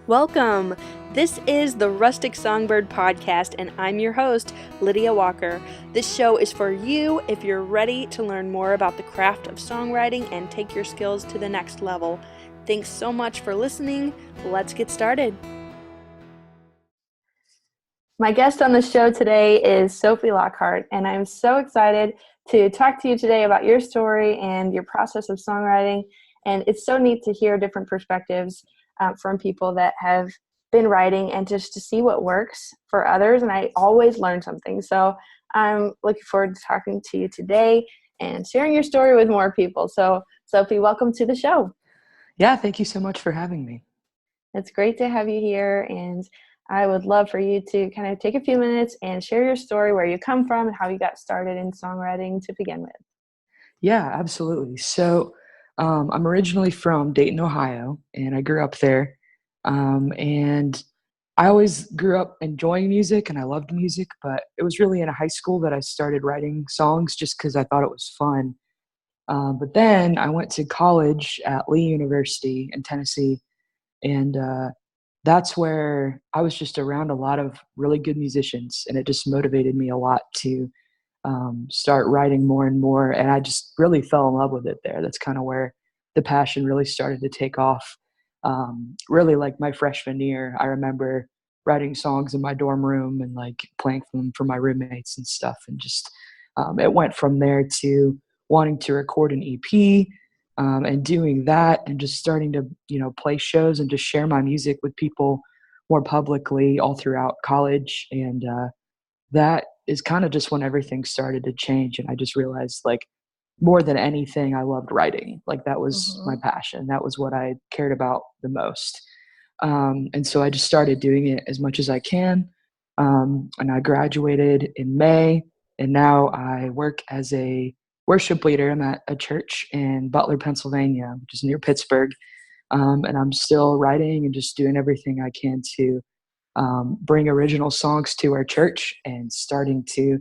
Welcome! This is the Rustic Songbird podcast, and I'm your host, Lydia Walker. This show is for you if you're ready to learn more about the craft of songwriting and take your skills to the next level. Thanks so much for listening. Let's get started. My guest on the show today is Sophie Lockhart, and I'm so excited to talk to you today about your story and your process of songwriting. And it's so neat to hear different perspectives from people that have been writing and just to see what works for others. And I always learn something. So I'm looking forward to talking to you today and sharing your story with more people. So Sophie, welcome to the show. Yeah, thank you so much for having me. It's great to have you here. And I would love for you to kind of take a few minutes and share your story, where you come from and how you got started in songwriting to begin with. Yeah, absolutely. So I'm originally from Dayton, Ohio, and I grew up there. And I always grew up enjoying music and I loved music, but it was really in high school that I started writing songs just because I thought it was fun. But then I went to college at Lee University in Tennessee, and that's where I was just around a lot of really good musicians, and it just motivated me a lot to start writing more and more. And I just really fell in love with it there. That's kind of where the passion really started to take off. Really, like my freshman year, I remember writing songs in my dorm room and like playing them for my roommates and stuff. And just it went from there to wanting to record an EP, and doing that and just starting to, play shows and just share my music with people more publicly all throughout college. And that is kind of just when everything started to change. And I just realized, like, more than anything, I loved writing. Like, that was my passion. That was what I cared about the most. And so I just started doing it as much as I can. And I graduated in May, and now I work as a worship leader. I'm at a church in Butler, Pennsylvania, which is near Pittsburgh. And I'm still writing and just doing everything I can to bring original songs to our church, and starting to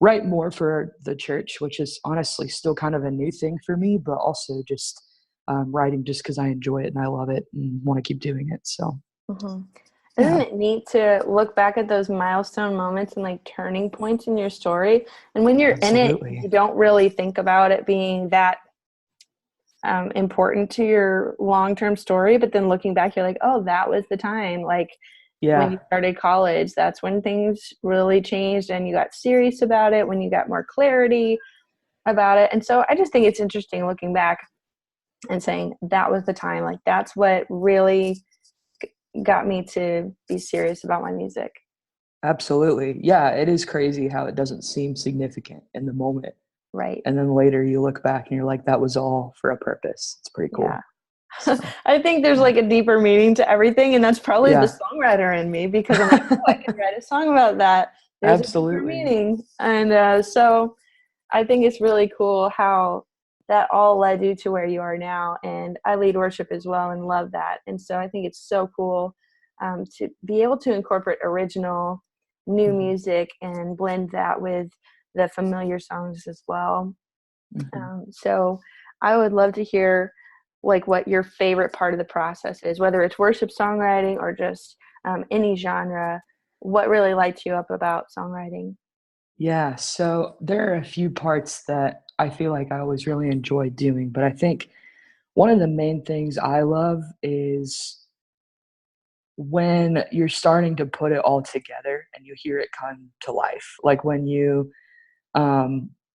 write more for the church, which is honestly still kind of a new thing for me, but also just writing just because I enjoy it and I love it and want to keep doing it. So, Isn't it neat to look back at those milestone moments and like turning points in your story? And when you're in it, absolutely. you don't really think about it being that important to your long-term story. But then looking back, you're like, oh, that was the time. Like when Yeah, you started college, that's when things really changed and you got serious about it, when you got more clarity about it. And so I just think it's interesting looking back and saying that was the time. Like that's what really got me to be serious about my music. absolutely. Yeah, it is crazy how it doesn't seem significant in the moment. Right. And then later you look back and you're like, that was all for a purpose. It's pretty Yeah. cool. So, I think there's yeah. like a deeper meaning to everything, and that's probably the Yeah. songwriter in me, because I'm like, oh, I could write a song about that. There's a deeper Absolutely. meaning. And so I think it's really cool how that all led you to where you are now. And I lead worship as well and love that. And so I think it's so cool to be able to incorporate original new Mhm. music and blend that with the familiar songs as well. Mhm. So I would love to hear like what your favorite part of the process is, whether it's worship songwriting or just any genre. What really lights you up about songwriting? Yeah, so there are a few parts that I feel like I always really enjoy doing, but I think one of the main things I love is when you're starting to put it all together and you hear it come to life. Like when you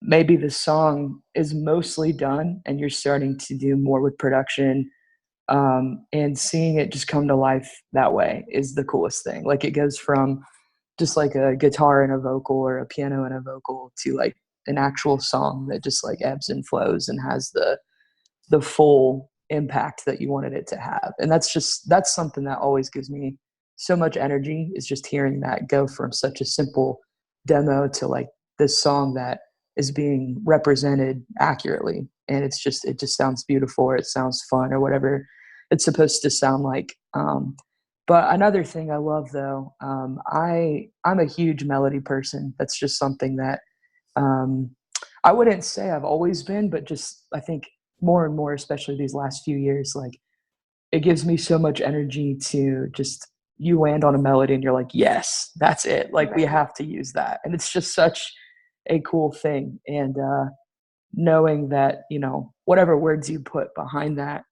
maybe the song is mostly done and you're starting to do more with production, and seeing it just come to life that way is the coolest thing. Like it goes from just like a guitar and a vocal or a piano and a vocal to like an actual song that just like ebbs and flows and has the full impact that you wanted it to have. And that's something that always gives me so much energy, is just hearing that go from such a simple demo to like this song that is being represented accurately. And it just sounds beautiful, or it sounds fun, or whatever it's supposed to sound like. But another thing I love, though, I'm a huge melody person. That's just something that um, I wouldn't say I've always been, but just I think more and more, especially these last few years, like it gives me so much energy to just you land on a melody and you're like, yes, that's it. Like we Right. have to use that. And it's just such a cool thing. And knowing that, whatever words you put behind that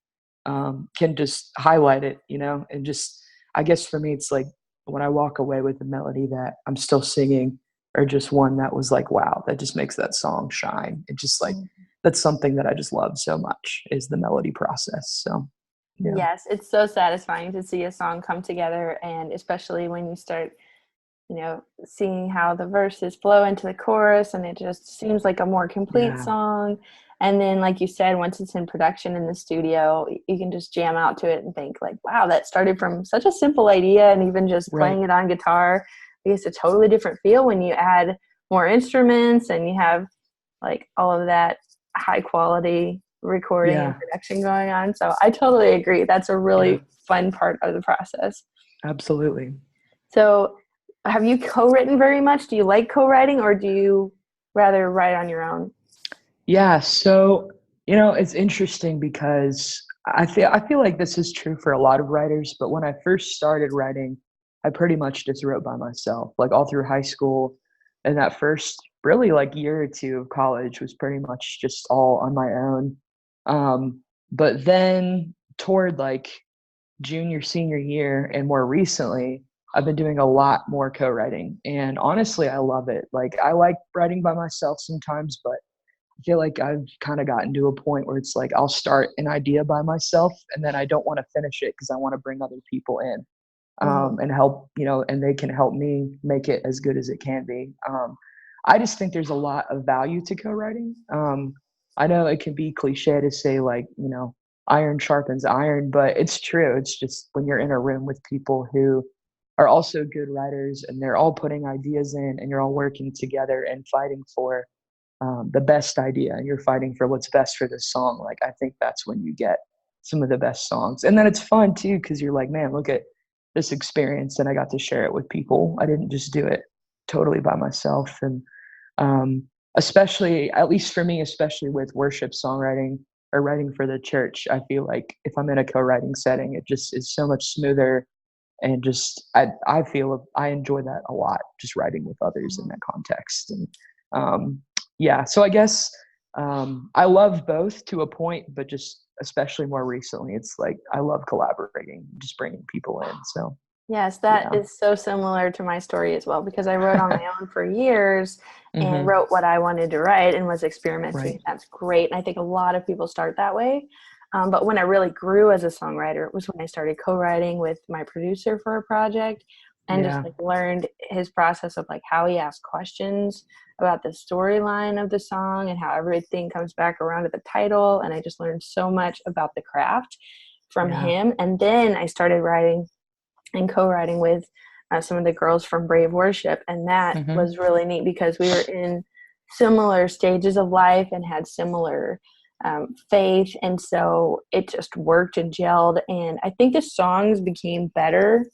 can just highlight it, and just, I guess for me, it's like when I walk away with a melody that I'm still singing or just one that was like, wow, that just makes that song shine. It just like, that's something that I just love so much is the melody process. So, yeah. Yes, it's so satisfying to see a song come together, and especially when you start, seeing how the verses flow into the chorus and it just seems like a more complete Yeah. song. And then, like you said, once it's in production in the studio, you can just jam out to it and think like, wow, that started from such a simple idea, and even just Right. playing it on guitar, it's a totally different feel when you add more instruments and you have like all of that high quality recording and Yeah. production going on. So I totally agree. That's a Yeah. really fun part of the process. Absolutely. So have you co-written very much? Do you like co-writing, or do you rather write on your own? Yeah, so it's interesting because I feel like this is true for a lot of writers, but when I first started writing, I pretty much just wrote by myself, like all through high school, and that first really like year or two of college was pretty much just all on my own. But then toward like junior, senior year, and more recently, I've been doing a lot more co-writing, and honestly, I love it. Like I like writing by myself sometimes, but I feel like I've kind of gotten to a point where it's like I'll start an idea by myself and then I don't want to finish it because I want to bring other people in Mhm. and help, and they can help me make it as good as it can be. I just think there's a lot of value to co-writing. I know it can be cliche to say like, iron sharpens iron, but it's true. It's just when you're in a room with people who are also good writers and they're all putting ideas in and you're all working together and fighting for the best idea and you're fighting for what's best for this song, like I think that's when you get some of the best songs. And then it's fun too because you're like, man, look at this experience and I got to share it with people. I didn't just do it totally by myself. And um, especially, at least for me, especially with worship songwriting or writing for the church, I feel like if I'm in a co-writing setting, it just is so much smoother. And just I feel I enjoy that a lot, just writing with others in that context. And um, yeah, so I guess I love both to a point, but just especially more recently, it's like I love collaborating, just bringing people in. So Yes, that yeah. is so similar to my story as well, because I wrote on my own for years and Hmm. wrote what I wanted to write and was experimenting. Right. That's great. And I think a lot of people start that way. But when I really grew as a songwriter was when I started co-writing with my producer for a project, and just Yeah. like learned his process of like how he asks questions about the storyline of the song and how everything comes back around to the title. And I just learned so much about the craft from Yeah. him. And then I started writing and co-writing with some of the girls from Brave Worship, and that Hmm. was really neat because we were in similar stages of life and had similar faith, and so it just worked and gelled. And I think the songs became better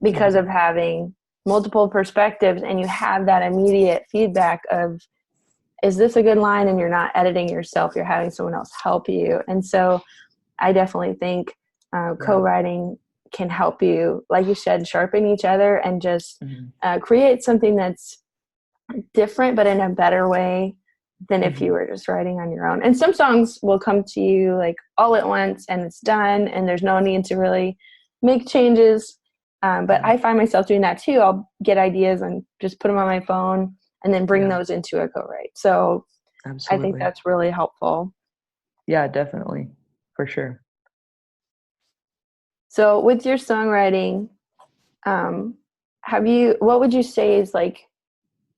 because Hmm. of having multiple perspectives, and you have that immediate feedback of, is this a good line? And you're not editing yourself, you're having someone else help you. And so I definitely think Yeah. co-writing can help you, like you said, sharpen each other and just Hmm. create something that's different, but in a better way than if you Hmm. were just writing on your own. And some songs will come to you like all at once and it's done, and there's no need to really make changes. But Right. I find myself doing that too. I'll get ideas and just put them on my phone and then bring Yeah. those into a co-write. So I think Absolutely. that's really helpful. Yeah, definitely. For sure. So with your songwriting, um, what would you say is like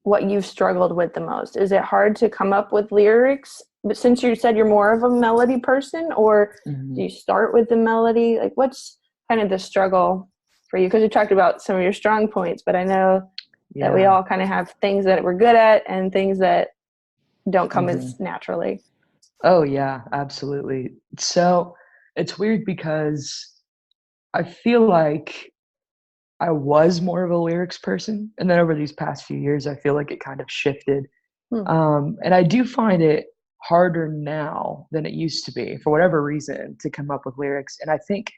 what you've struggled with the most? Is it hard to come up with lyrics? But since you said you're more of a melody person, or do Hmm. you start with the melody? Like, what's kind of the struggle for you? Because you talked about some of your strong points, but I know that we Yeah. all kind of have things that we're good at and things that don't come Hmm. as naturally. Oh yeah, absolutely. So it's weird because I feel like I was more of a lyrics person, and then over these past few years, I feel like it kind of shifted. Hmm. And I do find it harder now than it used to be, for whatever reason, to come up with lyrics. And I think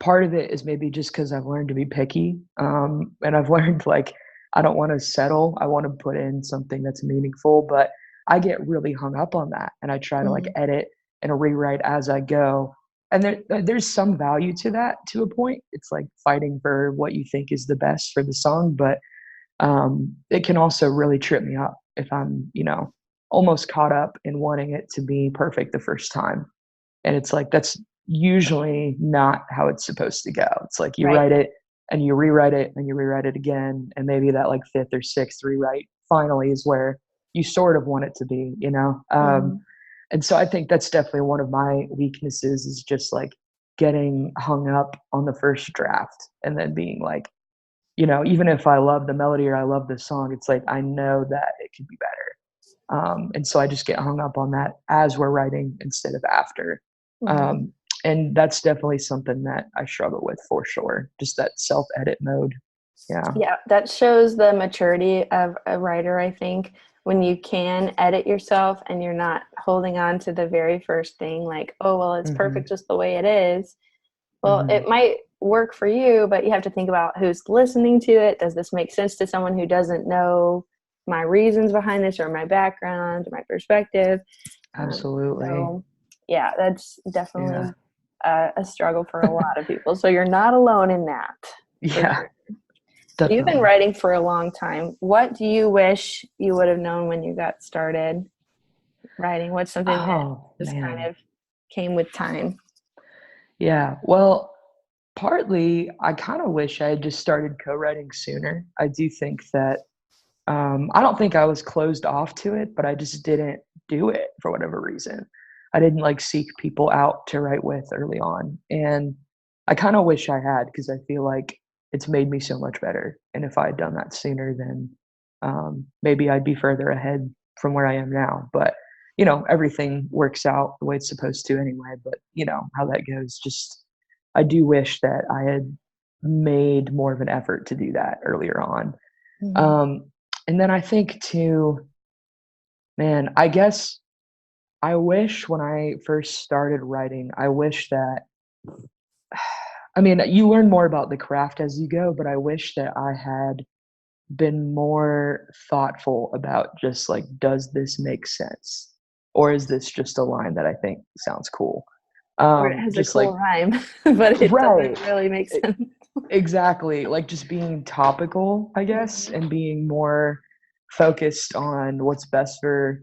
part of it is maybe just because I've learned to be picky. And I've learned like I don't want to settle. I want to put in something that's meaningful, but I get really hung up on that. And I try to like Mm-hmm. edit and rewrite as I go. And there's some value to that to a point. It's like fighting for what you think is the best for the song, but it can also really trip me up if I'm, almost caught up in wanting it to be perfect the first time. And it's like, that's usually not how it's supposed to go. It's like you Right. write it and you rewrite it and you rewrite it again. And maybe that like fifth or sixth rewrite finally is where you sort of want it to be, you know? Mm-hmm. And so I think that's definitely one of my weaknesses is just like getting hung up on the first draft and then being like, even if I love the melody or I love the song, it's like I know that it could be better. And so I just get hung up on that as we're writing instead of after. Mm-hmm. Um, and that's definitely something that I struggle with for sure. Just that self-edit mode. Yeah. Yeah, that shows the maturity of a writer, I think, when you can edit yourself and you're not holding on to the very first thing, like, oh, well, it's Hmm. perfect just the way it is. Well, Hmm. it might work for you, but you have to think about who's listening to it. Does this make sense to someone who doesn't know my reasons behind this or my background, or my perspective? Absolutely. So, yeah, that's Yeah. definitely a struggle for a lot of people. So you're not alone in that, for Yeah, sure. So you've been definitely. writing for a long time. What do you wish you would have known when you got started writing? What's something that Oh, just kind man. of came with time? Yeah. Well, partly I kind of wish I had just started co-writing sooner. I do think that I don't think I was closed off to it, but I just didn't do it for whatever reason. I didn't like seek people out to write with early on. And I kind of wish I had because I feel like it's made me so much better. And if I had done that sooner, then maybe I'd be further ahead from where I am now. But, everything works out the way it's supposed to anyway. But, how that goes, just I do wish that I had made more of an effort to do that earlier on. Mm-hmm. Um, and then I think too, man, I guess I wish when I first started writing, I wish that, I mean, you learn more about the craft as you go, but I wish that I had been more thoughtful about just like, does this make sense? Or is this just a line that I think sounds cool? Or it has a Just cool like, rhyme, but it doesn't right. really make e- sense. Exactly. Like just being topical, I guess, Mhm. and being more focused on what's best for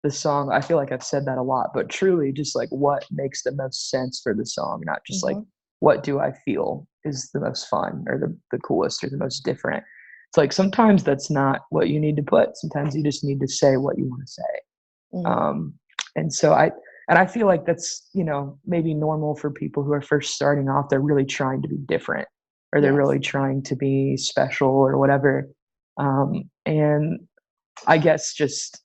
the song. I feel like I've said that a lot, but truly just like what makes the most sense for the song, not just like Mhm. what do I feel is the most fun or the coolest or the most different. It's like sometimes that's not what you need to put. Sometimes you just need to say what you want to say. Mhm. Um, and so I feel like that's, maybe normal for people who are first starting off. They're really trying to be different or they're Yes. really trying to be special or whatever. And I guess just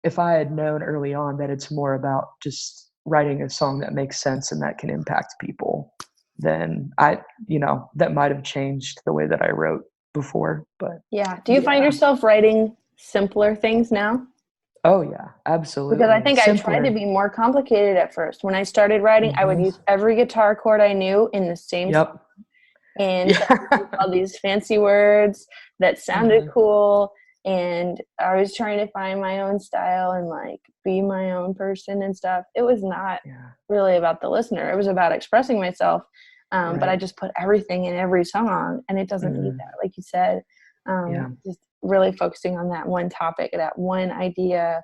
if I had known early on that it's more about just writing a song that makes sense and that can impact people, then that might have changed the way that I wrote before. But Yeah. Do you find yeah. yourself writing simpler things now? Oh yeah, Because I absolutely. think I tried to Simpler. be more complicated at first. When I started writing, I would Hmm. use every guitar chord I knew in the same song Yep. and try to use Yeah. all these fancy words that sounded Hmm. cool. And I was trying to find my own style and like be my own person and stuff. It was not Yeah. really about the listener. It was about expressing myself. But I Right. just put everything in every song, and it doesn't need Hmm. that, like you said. Yeah. Just really focusing on that one topic, that one idea,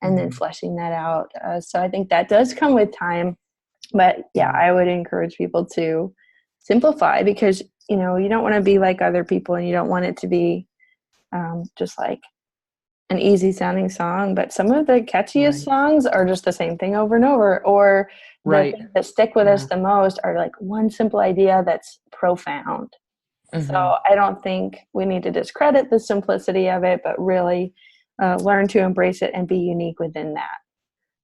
and then Hmm. fleshing that out. So I think that does come with time. But yeah, Yeah. I would encourage people to simplify because you don't want to be like other people, and you don't want it to be just like an easy sounding song. But some of the catchiest Right. songs are just the same thing over and over, or the Right. things that stick with us Yeah. the most are like one simple idea that's profound. So Hmm. I don't think we need to discredit the simplicity of it, but really learn to embrace it and be unique within that.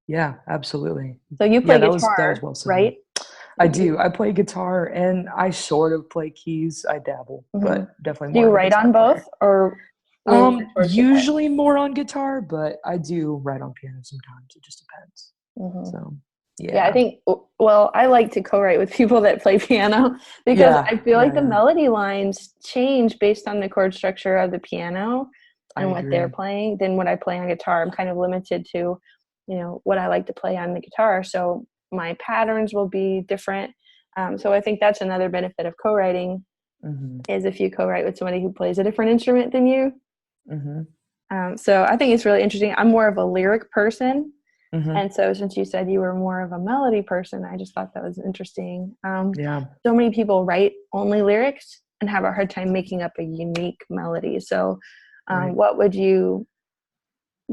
Yeah. Absolutely. So you Yeah. play That was guitar, well said. right? I do. I play guitar and I sort of play keys. I dabble, Mm-hmm. but definitely Do more you of a write on guitar both player. or lean more towards guitar? Usually more on guitar, but I do write on piano sometimes. It just depends. Mm-hmm. So. Yeah, I Yeah. think, well, I like to co-write with people that play piano because Yeah. I feel Yeah. like the Yeah. melody lines change based on the chord structure of the piano I and what they're agree. playing than what I play on guitar. I'm kind of limited to, what I like to play on the guitar. So my patterns will be different. So I think that's another benefit of co-writing Mm-hmm. is if you co-write with somebody who plays a different instrument than you. Mm-hmm. So I think it's really interesting. I'm more of a lyric person. Mm-hmm. And so, since you said you were more of a melody person, I just thought that was interesting. Yeah. So many people write only lyrics and have a hard time making up a unique melody. So, Right. what would you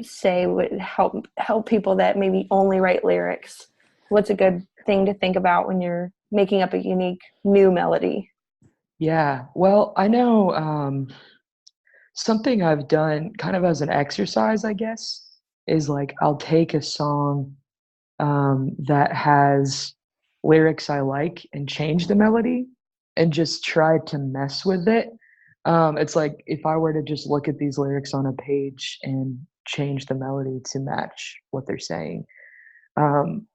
say would help people that maybe only write lyrics? What's a good thing to think about when you're making up a unique new melody? Yeah. Well, I know something I've done kind of as an exercise, I guess, is like I'll take a song that has lyrics I like and change the melody and just try to mess with it. It's like if I were to just look at these lyrics on a page and change the melody to match what they're saying. Um,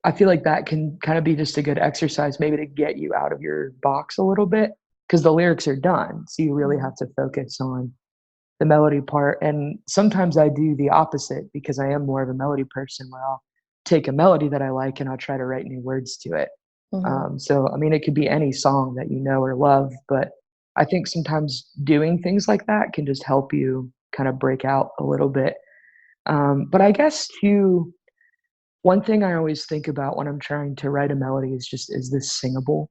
I feel like that can kind of be just a good exercise, maybe to get you out of your box a little bit because the lyrics are done. So you really have to focus on the melody part. And sometimes I do the opposite because I am more of a melody person where I'll take a melody that I like and I'll try to write new words to it. Mm-hmm. So, I mean, it could be any song that you know or love, but I think sometimes doing things like that can just help you kind of break out a little bit. But I guess too, one thing I always think about when I'm trying to write a melody is just, is this singable?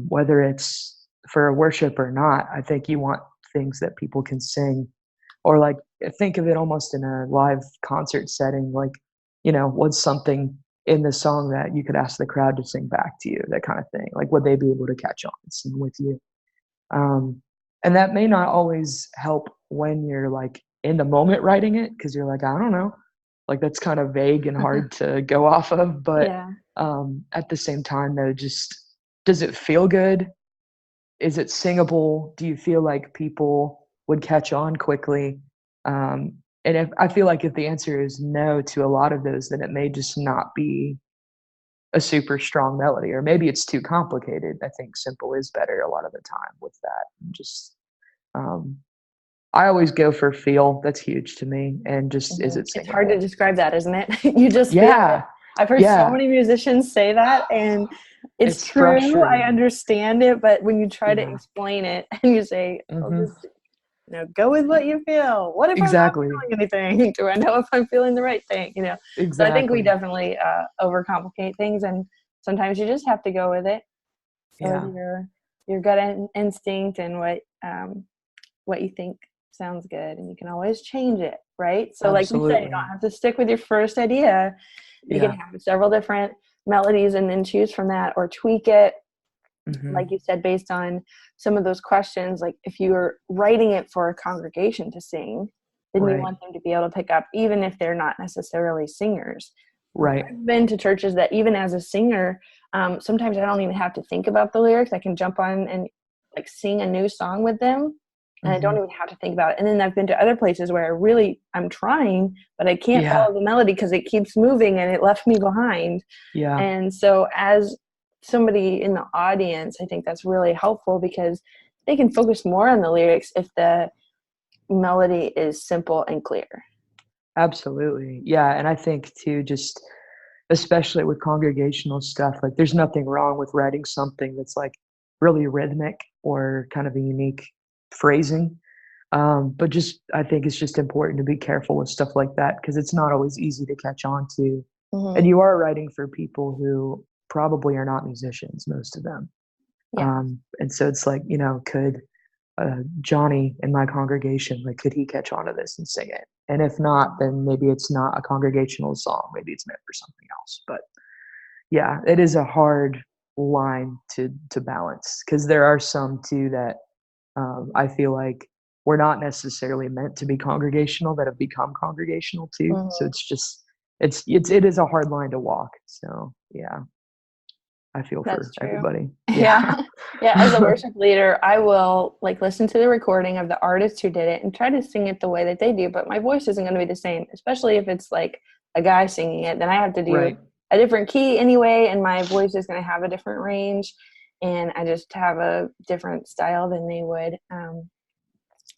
Whether it's for a worship or not, I think you want things that people can sing or like think of it almost in a live concert setting, like, what's something in the song that you could ask the crowd to sing back to you, that kind of thing. Like, would they be able to catch on and sing with you? Um, and that may not always help when you're like in the moment writing it because you're like, I don't know, like that's kind of vague and hard to go off of. But Yeah. at the same time, though, just does it feel good? Is it singable? Do you feel like people would catch on quickly? And if I feel like if the answer is no to a lot of those, then it may just not be a super strong melody, or maybe it's too complicated. I think simple is better a lot of the time with that. Just um, I always go for feel. That's huge to me. And just, is Mm-hmm. it It's hard to singable? describe that, isn't it? You just feel it. Yeah, I've heard so yeah. many musicians say that, and it's It's true. I frustrating. understand it, but when you try to Yeah. explain it and you say, "I'll Hmm. just go with what you feel." What if I'm not Exactly. feeling anything? Do I know if I'm feeling the right thing? So I think we Exactly. definitely overcomplicate things, and sometimes you just have to go with it. Go with Yeah. your gut instinct and what you think sounds good, and you can always change it, right? So like you said, you don't Absolutely. have to stick with your first idea. You can Yeah. have several different melodies and then choose from that or tweak it, like Hmm. you said, based on some of those questions. Like if you're writing it for a congregation to sing, then you Right. want them to be able to pick up even if they're not necessarily singers. Right. I've been to churches that even as a singer, sometimes I don't even have to think about the lyrics. I can jump on and like sing a new song with them, and I don't Hmm. even have to think about it. And then I've been to other places where I'm trying, but I can't Yeah. follow the melody because it keeps moving and it left me behind. Yeah. And so as somebody in the audience, I think that's really helpful because they can focus more on the lyrics if the melody is simple and clear. Absolutely. Yeah. And I think too, just especially with congregational stuff, like there's nothing wrong with writing something that's like really rhythmic or kind of a unique phrasing. But just, I think it's just important to be careful with stuff like that because it's not always easy to catch on to. And Mm-hmm. you are writing for people who probably are not musicians, most of them. Yeah, And so it's like, could Johnny in my congregation, like, could he catch on to this and sing it? And if not, then maybe it's not a congregational song. Maybe it's meant for something else. But yeah, it is a hard line to balance because there are some too that I feel like were not necessarily meant to be congregational that have become congregational too. So mm-hmm. it's just it is a hard line to walk. So yeah, I feel That's for true. everybody. Yeah. Yeah. Yeah. As a worship leader, I will like listen to the recording of the artist who did it and try to sing it the way that they do. But my voice isn't going to be the same, especially if it's like a guy singing it. Then I have to do Right. a different key anyway, and my voice is going to have a different range, and I just have a different style than they would.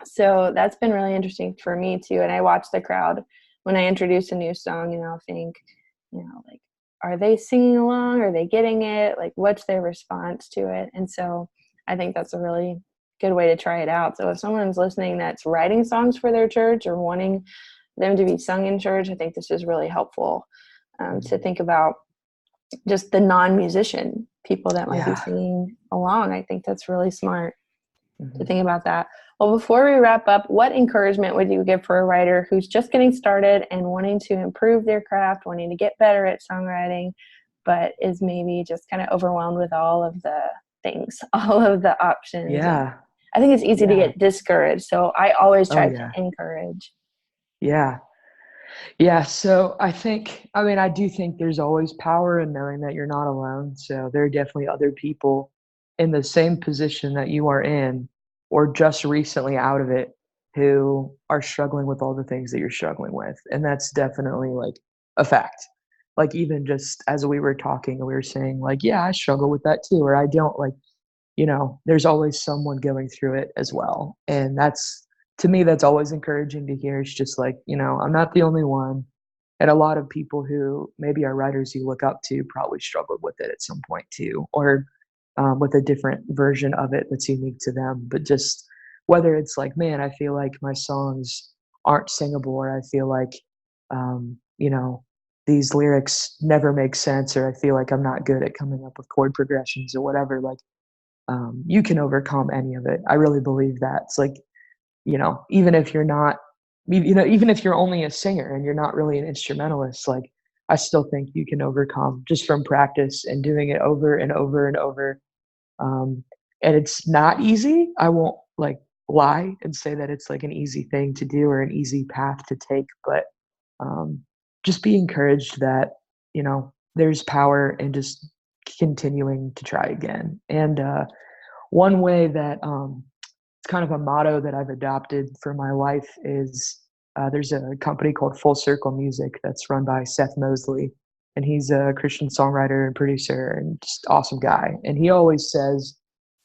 So that's been really interesting for me too. And I watch the crowd when I introduce a new song, and I'll think, like, are they singing along? Are they getting it? Like, what's their response to it? And so I think that's a really good way to try it out. So if someone's listening that's writing songs for their church or wanting them to be sung in church, I think this is really helpful to think about just the non-musician people that might be Yeah. singing along. I think that's really smart to Mhm. think about that. Well, before we wrap up, what encouragement would you give for a writer who's just getting started and wanting to improve their craft, wanting to get better at songwriting, but is maybe just kind of overwhelmed with all of the things, all of the options? And Yeah. I think it's easy to Yeah. get discouraged. So I always Oh try to yeah. encourage. Yeah. Yeah. So I mean, I do think there's always power in knowing that you're not alone. So there are definitely other people in the same position that you are in, or just recently out of it, who are struggling with all the things that you're struggling with. And that's definitely like a fact. Like, even just as we were talking, we were saying, like, yeah, I struggle with that too, or I don't, like, there's always someone going through it as well. And that's, to me, that's always encouraging to hear. It's just like, I'm not the only one. And a lot of people who maybe are writers you look up to probably struggled with it at some point too, or with a different version of it that's unique to them. But just whether it's like, man, I feel like my songs aren't singable, or I feel like, um, you know, these lyrics never make sense, or I feel like I'm not good at coming up with chord progressions or whatever. Like, you can overcome any of it. I really believe that. It's like, even if you're not, even if you're only a singer and you're not really an instrumentalist, like, I still think you can overcome just from practice and doing it over and over and over. Um, and it's not easy. I won't like lie and say that it's like an easy thing to do or an easy path to take, but um, just be encouraged that, there's power in just continuing to try again. And one way that it's kind of a motto that I've adopted for my life is, there's a company called Full Circle Music that's run by Seth Mosley, and he's a Christian songwriter and producer and just awesome guy. And he always says,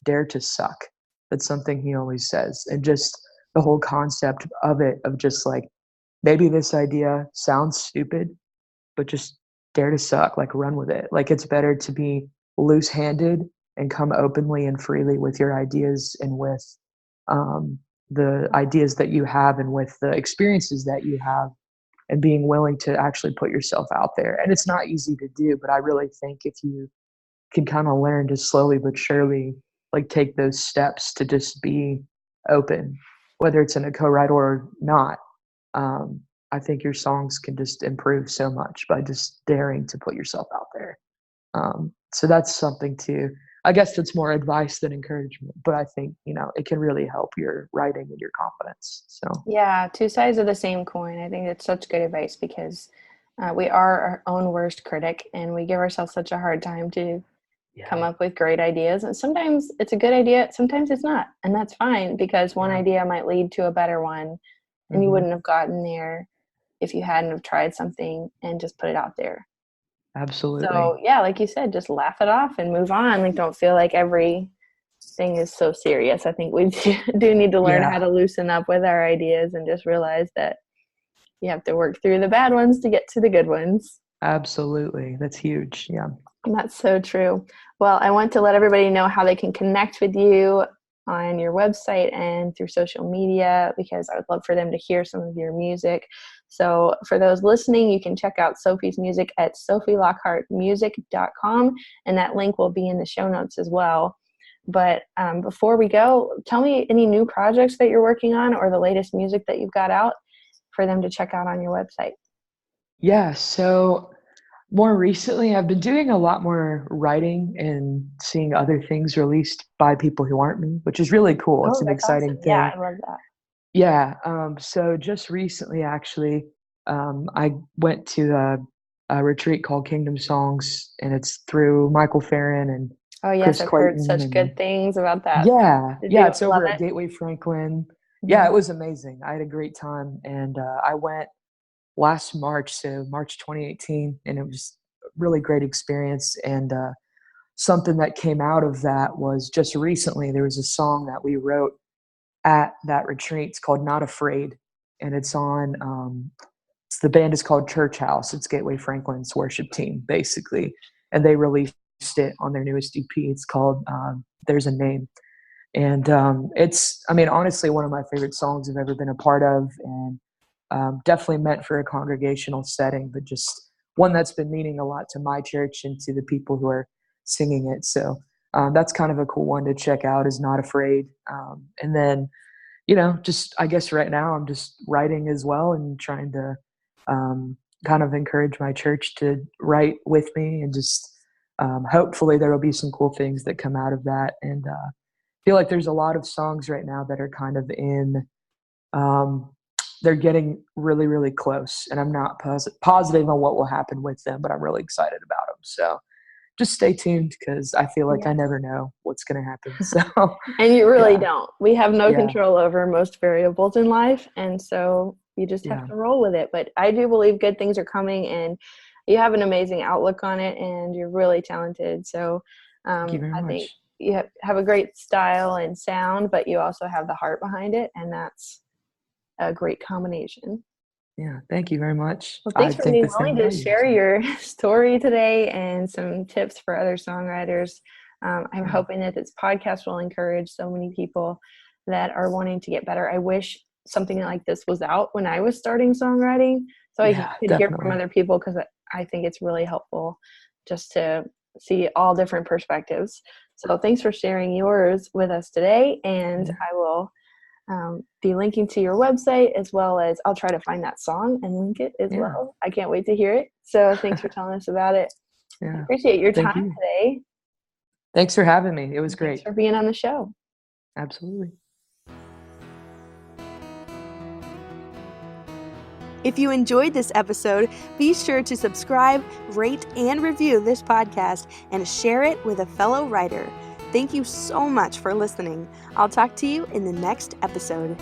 "Dare to suck." That's something he always says, and just the whole concept of it, of just like, maybe this idea sounds stupid, but just dare to suck, like, run with it. Like, it's better to be loose-handed and come openly and freely with your ideas, and with um, the ideas that you have, and with the experiences that you have, and being willing to actually put yourself out there. And it's not easy to do, but I really think if you can kind of learn to slowly but surely, like, take those steps to just be open, whether it's in a co-write or not, um, I think your songs can just improve so much by just daring to put yourself out there. So that's something too. I guess that's more advice than encouragement, but I think, it can really help your writing and your confidence. So Yeah, two sides of the same coin. I think it's such good advice because we are our own worst critic, and we give ourselves such a hard time to come yeah, up with great ideas. And sometimes it's a good idea, sometimes it's not. And that's fine, because one yeah, idea might lead to a better one, and you hmm, wouldn't have gotten there if you hadn't have tried something and just put it out there. absolutely, So yeah, like you said, just laugh it off and move on. Like, don't feel like everything is so serious. I think we do need to learn how yeah, to loosen up with our ideas and just realize that you have to work through the bad ones to get to the good ones. absolutely. That's huge. Yeah. And that's so true. Well, I want to let everybody know how they can connect with you on your website and through social media, because I would love for them to hear some of your music. So for those listening, you can check out Sophie's music at sophielockhartmusic.com, and that link will be in the show notes as well. But before we go, tell me any new projects that you're working on, or the latest music that you've got out for them to check out on your website. Yeah. So more recently, I've been doing a lot more writing and seeing other things released by people who aren't me, which is really cool. It's Oh, an that's awesome. exciting Yeah, thing. I love that. Yeah, so just recently, actually, I went to a retreat called Kingdom Songs, and it's through Michael Farron and Oh, yes, Chris I've heard Clayton, such and good things about that. yeah, Did yeah, you it's love over at it? Gateway Franklin. Yeah, Mhm. it was amazing. I had a great time, and I went last March, so March 2018, and it was really great experience. And something that came out of that was just recently there was a song that we wrote at that retreat. It's called Not Afraid, and it's on the band is called Church House. It's Gateway Franklin's worship team, basically, and they released it on their newest EP. It's called There's a Name. And it's, I mean, honestly, one of my favorite songs I've ever been a part of, and definitely meant for a congregational setting, but just one that's been meaning a lot to my church and to the people who are singing it. So that's kind of a cool one to check out, is Not Afraid. And then, just I guess right now I'm just writing as well and trying to kind of encourage my church to write with me, and just hopefully there will be some cool things that come out of that. And feel like there's a lot of songs right now that are kind of in, they're getting really, really close, and I'm not positive on what will happen with them, but I'm really excited about them. So just stay tuned, because I feel like I never know what's going to happen. So, and you really yeah. don't. We have no Yeah. control over most variables in life, and so you just have to roll with it. But I do believe good things are coming, and you have an amazing outlook on it, and you're really talented. So Thank you very much. think you have a great style and sound, but you also have the heart behind it, and that's a great combination. Yeah, thank you very much. Well, thanks for being willing to about you. share your story today and some tips for other songwriters. I'm hoping that this podcast will encourage so many people that are wanting to get better. I wish something like this was out when I was starting songwriting, so I could hear from other people, because I think it's really helpful just to see all different perspectives. So thanks for sharing yours with us today, and I will be linking to your website, as well as I'll try to find that song and link it as well. I can't wait to hear it. So thanks for telling us about it. I appreciate your time today. Thanks for having me. It was great. Thanks for being on the show. Absolutely. If you enjoyed this episode, be sure to subscribe, rate, and review this podcast, and share it with a fellow writer. Thank you so much for listening. I'll talk to you in the next episode.